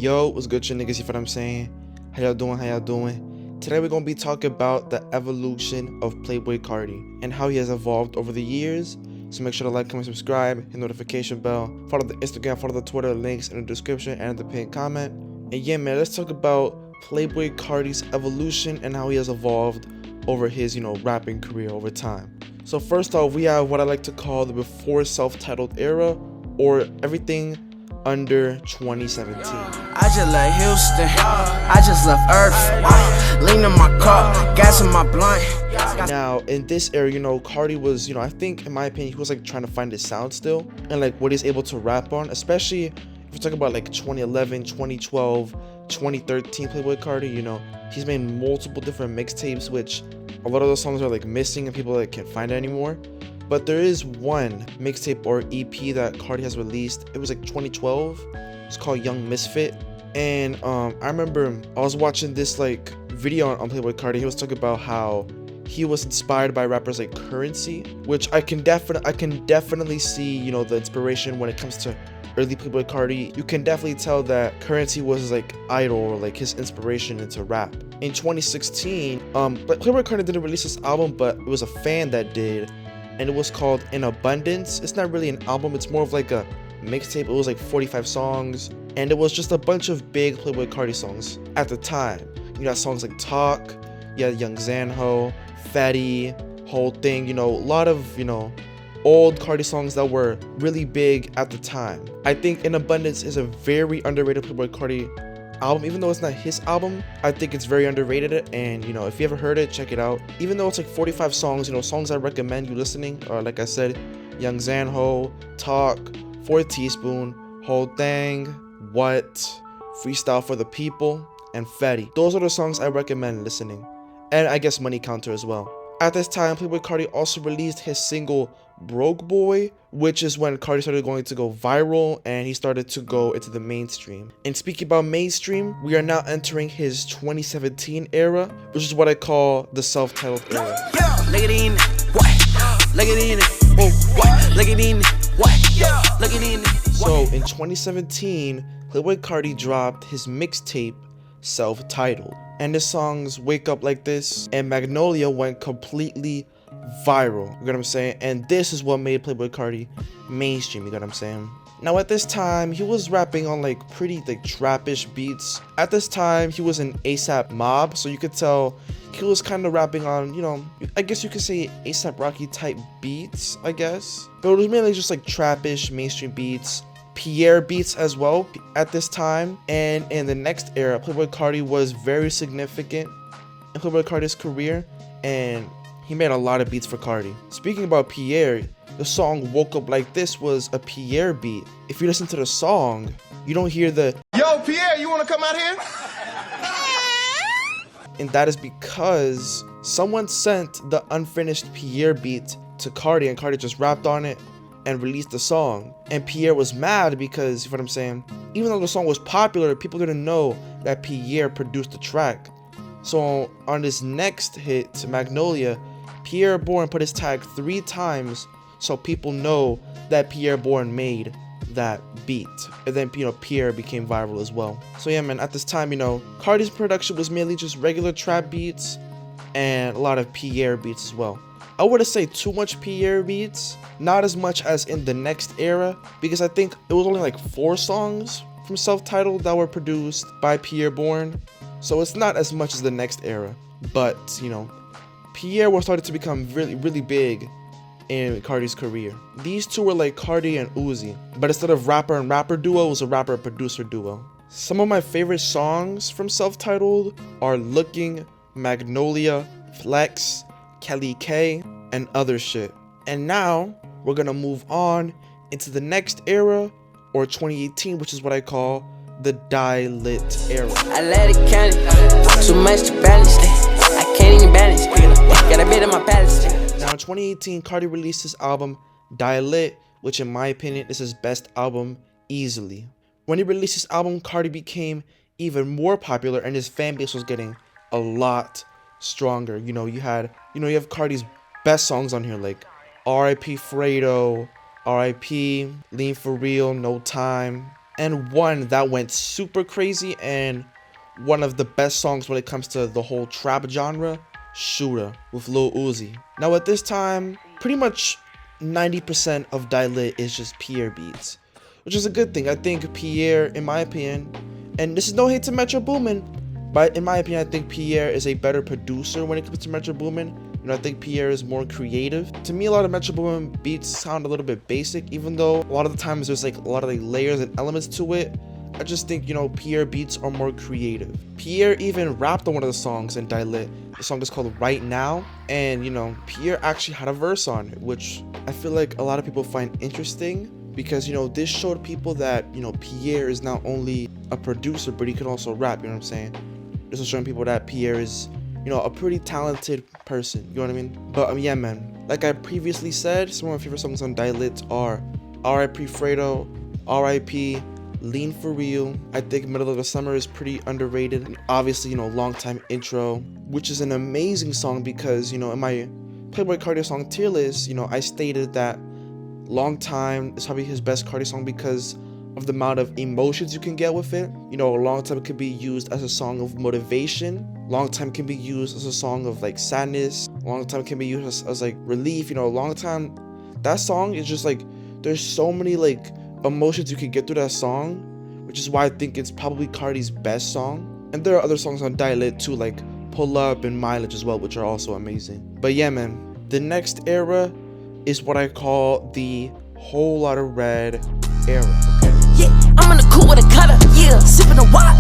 Yo, what's good, you niggas? You feel what I'm saying? How y'all doing? How y'all doing? Today we're gonna be talking about the evolution of Playboi Carti and how he has evolved over the years. So make sure to like, comment, subscribe, hit the notification bell, follow the Instagram, follow the Twitter, links in the description and the pinned comment. And yeah, man, let's talk about Playboi Carti's evolution and how he has evolved over his, rapping career over time. So first off, we have what I like to call the before self-titled era, or everything under 2017. I just left Houston, I just left Earth, lean in my car, gas in my blunt. Now, in this era, Carti was, I think, in my opinion, he was like trying to find his sound still and like what he's able to rap on, especially if we're talking about like 2011, 2012, 2013 Playboi Carti. He's made multiple different mixtapes, which a lot of those songs are like missing and people like can't find it anymore. But there is one mixtape or EP that Carti has released. It was like 2012. It's called Young Misfit. And I remember I was watching this like video on Playboi Carti. He was talking about how he was inspired by rappers like Currency, which I can definitely see, the inspiration when it comes to early Playboi Carti. You can definitely tell that Currency was his like idol or like his inspiration into rap. In 2016, Playboi Carti didn't release this album, but it was a fan that did. And it was called In Abundance. It's not really an album, it's more of like a mixtape. It was like 45 songs, and it was just a bunch of big Playboi Carti songs at the time. You got songs like Talk, you had Young Zanho, Fatty, Whole Thing, a lot of, old Carti songs that were really big at the time. I think In Abundance is a very underrated Playboi Carti album. Even though it's not his album, I think it's very underrated, and if you ever heard it, check it out. Even though it's like 45 songs, songs I recommend you listening are, like I said, Young Zanho, Talk, 4 Teaspoon, Whole Thing, What, Freestyle for the People, and Fatty. Those are the songs I recommend listening, and I guess Money Counter as well. At this time, Playboi Carti also released his single Broke Boy, which is when Carti started going to go viral and he started to go into the mainstream. And speaking about mainstream, we are now entering his 2017 era, which is what I call the self-titled era. Look at in what? Look at in what? Look at in what? Look at in. So in 2017, Playboi Carti dropped his mixtape self-titled, and the songs Wake Up Like This and Magnolia went completely viral, you know what I'm saying? And this is what made Playboi Carti mainstream, you know what I'm saying? Now at this time, he was rapping on like pretty like trappish beats. At this time, he was an ASAP Mob, so you could tell he was kind of rapping on, I guess you could say ASAP Rocky type beats, I guess. But it was mainly just like trappish mainstream beats. Pierre beats as well at this time. And in the next era, Playboi Carti was very significant in Playboi Carti's career, and he made a lot of beats for Carti. Speaking about Pierre, the song Woke Up Like This was a Pierre beat. If you listen to the song, you don't hear the "Yo, Pierre, you wanna come out here?" And that is because someone sent the unfinished Pierre beat to Carti, and Carti just rapped on it and released the song. And Pierre was mad because, you know what I'm saying, even though the song was popular, people didn't know that Pierre produced the track. So on this next hit, Magnolia, Pierre Bourne put his tag 3 times so people know that Pierre Bourne made that beat. And then, Pierre became viral as well. So yeah, man, at this time, Carti's production was mainly just regular trap beats and a lot of Pierre beats as well. I wouldn't say too much Pierre beats, not as much as in the next era, because I think it was only like 4 songs from self-titled that were produced by Pierre Bourne. So it's not as much as the next era, but Pierre was started to become really, really big in Carti's career. These two were like Carti and Uzi, but instead of rapper and rapper duo, it was a rapper producer duo. Some of my favorite songs from self-titled are Looking, Magnolia, Flex, Kelly K, and other shit. And now we're gonna move on into the next era, or 2018, which is what I call the Die-Lit era. I let it count it, too much to balance it. I can't even balance it. Got a bit of my palace. Now in 2018, Carti released his album Die-Lit, which in my opinion is his best album easily. When he released his album, Carti became even more popular and his fan base was getting a lot stronger. You have Carti's best songs on here, like R.I.P. Fredo, R.I.P., Lean For Real, No Time, and one that went super crazy, and one of the best songs when it comes to the whole trap genre, Shooter with Lil Uzi. Now at this time, pretty much 90% of Die Lit is just Pierre beats, which is a good thing. I think Pierre, in my opinion, and this is no hate to Metro Boomin, but in my opinion, I think Pierre is a better producer when it comes to Metro Boomin. You know, I think Pierre is more creative. To me, a lot of Metro Boomin beats sound a little bit basic, even though a lot of the times there's like a lot of like layers and elements to it. I just think, you know, Pierre beats are more creative. Pierre even rapped on one of the songs in Die Lit. The song is called Right Now, and you know, Pierre actually had a verse on it, which I feel like a lot of people find interesting, because you know, this showed people that, you know, Pierre is not only a producer, but he can also rap. You know what I'm saying? This is showing people that Pierre is, you know, a pretty talented person. You know what I mean? But yeah, man, like I previously said, some of my favorite songs on Die Lit are R.I.P. Fredo, R.I.P. Lean For Real. I think Middle of the Summer is pretty underrated. And obviously, you know, Long Time Intro, which is an amazing song, because, you know, in my Playboi Carti song tier list, you know, I stated that Long Time is probably his best Carti song because of the amount of emotions you can get with it. You know, A Long Time could be used as a song of motivation. Long Time can be used as a song of like sadness. Long Time can be used as like relief. You know, Long Time, that song is just like, there's so many like emotions you can get through that song, which is why I think it's probably Carti's best song. And there are other songs on Die Lit too, like Pull Up and Mileage as well, which are also amazing. But yeah, man, the next era is what I call the Whole Lotta Red era, okay? Yeah, I'm in the cool with a cutter, yeah. Sipping a what,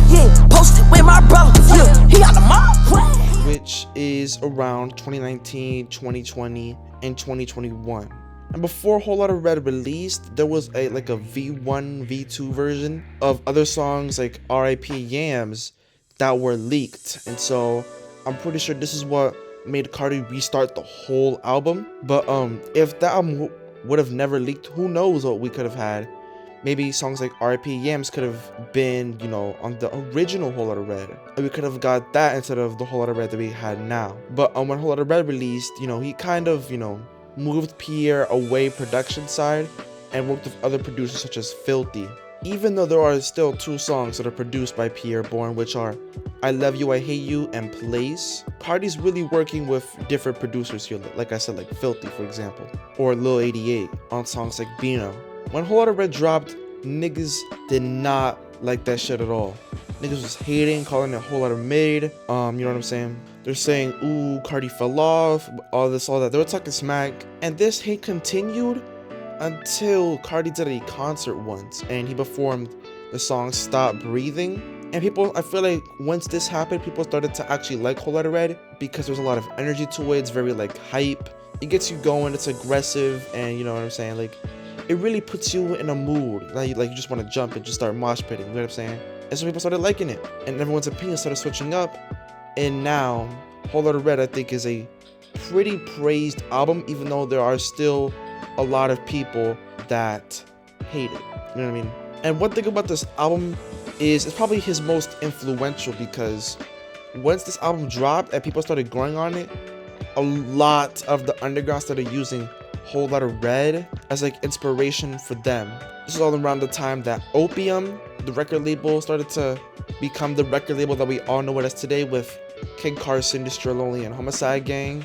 yeah. Posted with my brother, yeah. He got the mob, which is around 2019, 2020, and 2021. And before Whole Lotta Red released, there was a like a V1, V2 version of other songs like R.I.P. Yams that were leaked. And so I'm pretty sure this is what made Carti restart the whole album. But if that album would have never leaked, who knows what we could have had. Maybe songs like R.I.P. Yams could have been, you know, on the original Whole Lotta Red. And we could have got that instead of the Whole Lotta Red that we had now. But when Whole Lotta Red released, you know, he kind of, you know, moved Pierre away production side and worked with other producers such as Filthy. Even though there are still 2 songs that are produced by Pierre Bourne, which are I Love You, I Hate You, and Place, Carti's really working with different producers here, like I said, like Filthy, for example, or Lil 88 on songs like Beano. When Whole Lotta Red dropped, niggas did not like that shit at all. Niggas was hating, calling it Whole Lotta Mid. You know what I'm saying? They're saying, ooh, Carti fell off, all this, all that. They were talking smack. And this hate continued until Carti did a concert once and he performed the song Stop Breathing. And people, I feel like once this happened, people started to actually like Whole Lotta Red because there's a lot of energy to it. It's very like hype. It gets you going, it's aggressive, and you know what I'm saying? Like, it really puts you in a mood. Like you just want to jump and just start mosh pitting, you know what I'm saying? And so people started liking it, and everyone's opinion started switching up. And now, Whole Lotta Red, I think, is a pretty praised album, even though there are still a lot of people that hate it. You know what I mean? And one thing about this album is it's probably his most influential, because once this album dropped and people started growing on it, a lot of the underground started using Whole Lotta Red as like inspiration for them. This is all around the time that Opium, the record label, started to become the record label that we all know it as today, with Kid Carson, Destroy Lonely, and Homicide Gang.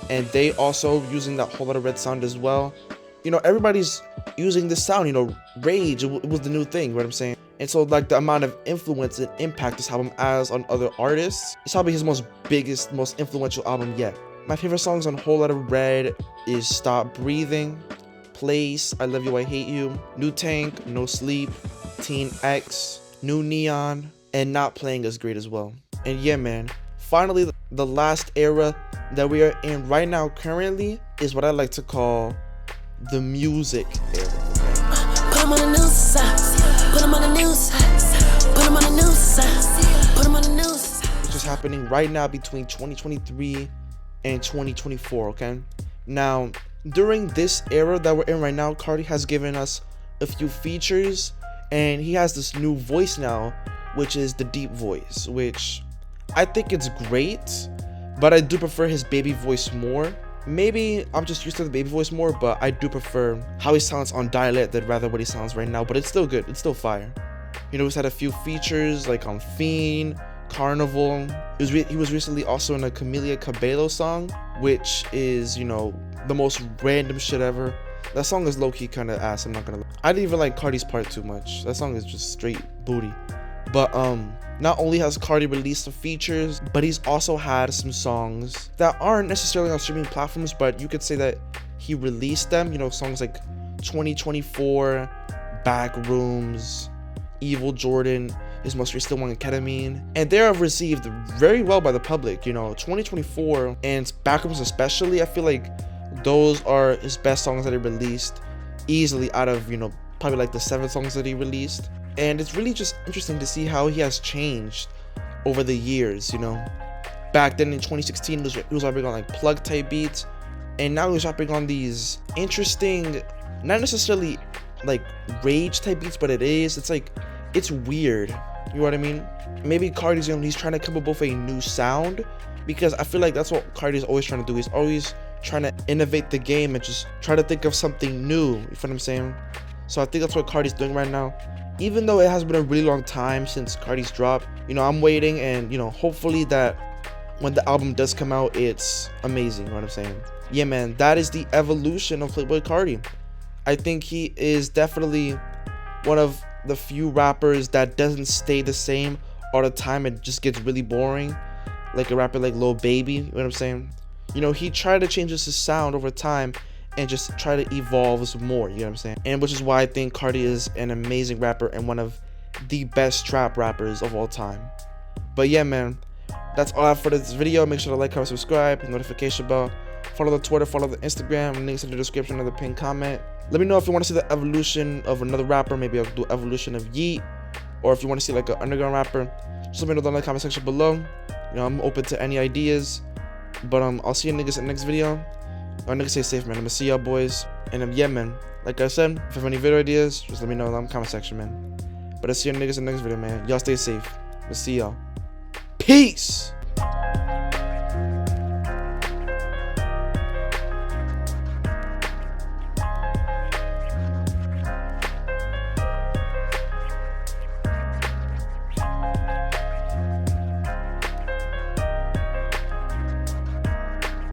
And they also using that Whole Lotta Red sound as well. You know, everybody's using this sound. You know, Rage, it was the new thing, you know what I'm saying? And so like the amount of influence and impact this album has on other artists, it's probably his most influential album yet. My favorite songs on Whole Lotta Red is Stop Breathing, Place, I Love You, I Hate You, New Tank, No Sleep, Teen X, New Neon, and Not Playing As Great as well. And yeah, man, finally, the last era that we are in right now currently is what I like to call the music era. Put 'em on the news side. Put 'em on the news side. Put 'em on the news side. Put 'em on the news side. Which is happening right now between 2023 and 2024, okay? Now, during this era that we're in right now, Carti has given us a few features, and he has this new voice now, which is the deep voice, which I think it's great, but I do prefer his baby voice more. maybe I'm just used to the baby voice more, but I do prefer how he sounds on Dialect than rather what he sounds right now. But it's still good. It's still fire. You know, he's had a few features like on Fiend, Carnival. He was recently also in a Camila Cabello song, which is, you know, the most random shit ever. That song is low-key kind of ass, I'm not gonna lie. I didn't even like Carti's part too much. That song is just straight booty. But not only has Carti released some features, but he's also had some songs that aren't necessarily on streaming platforms, but you could say that he released them. You know, songs like 2024, Backrooms, Evil Jordan, his most recent one, Ketamine, and they are received very well by the public. You know, 2024 and Backrooms especially, I feel like those are his best songs that he released easily out of, you know, probably like the 7 songs that he released. And it's really just interesting to see how he has changed over the years. You know, back then in 2016 he was rapping on like plug type beats, and now he's rapping on these interesting, not necessarily like rage type beats, but it's like, it's weird, you know what I mean? Maybe Carti's, you know, he's trying to come up with a new sound, because I feel like that's what Carti's always trying to do. He's always trying to innovate the game and just try to think of something new, you feel what I'm saying? So I think that's what Carti's doing right now. Even though it has been a really long time since Carti's dropped, you know, I'm waiting, and, you know, hopefully that when the album does come out, it's amazing, you know what I'm saying? Yeah, man, that is the evolution of Playboi Carti. I think he is definitely one of the few rappers that doesn't stay the same all the time. It just gets really boring, like a rapper like Lil Baby, you know what I'm saying? You know, he tried to change his sound over time and just try to evolve more, you know what I'm saying? And which is why I think Carti is an amazing rapper and one of the best trap rappers of all time. But yeah, man, that's all I have for this video. Make sure to like, comment, subscribe, hit the notification bell, follow the Twitter, follow the Instagram, links in the description of the pinned comment. Let me know if you want to see the evolution of another rapper. Maybe I'll do evolution of Yeet, or if you want to see like an underground rapper, just let me know down in the comment section below. You know, I'm open to any ideas. But I'll see you niggas in the next video. Our niggas stay safe, man. I'm gonna see y'all boys. And yeah, man, like I said, if you have any video ideas, just let me know in the comment section, man. But I'll see you niggas in the next video, man. Y'all stay safe. I'll see y'all. Peace.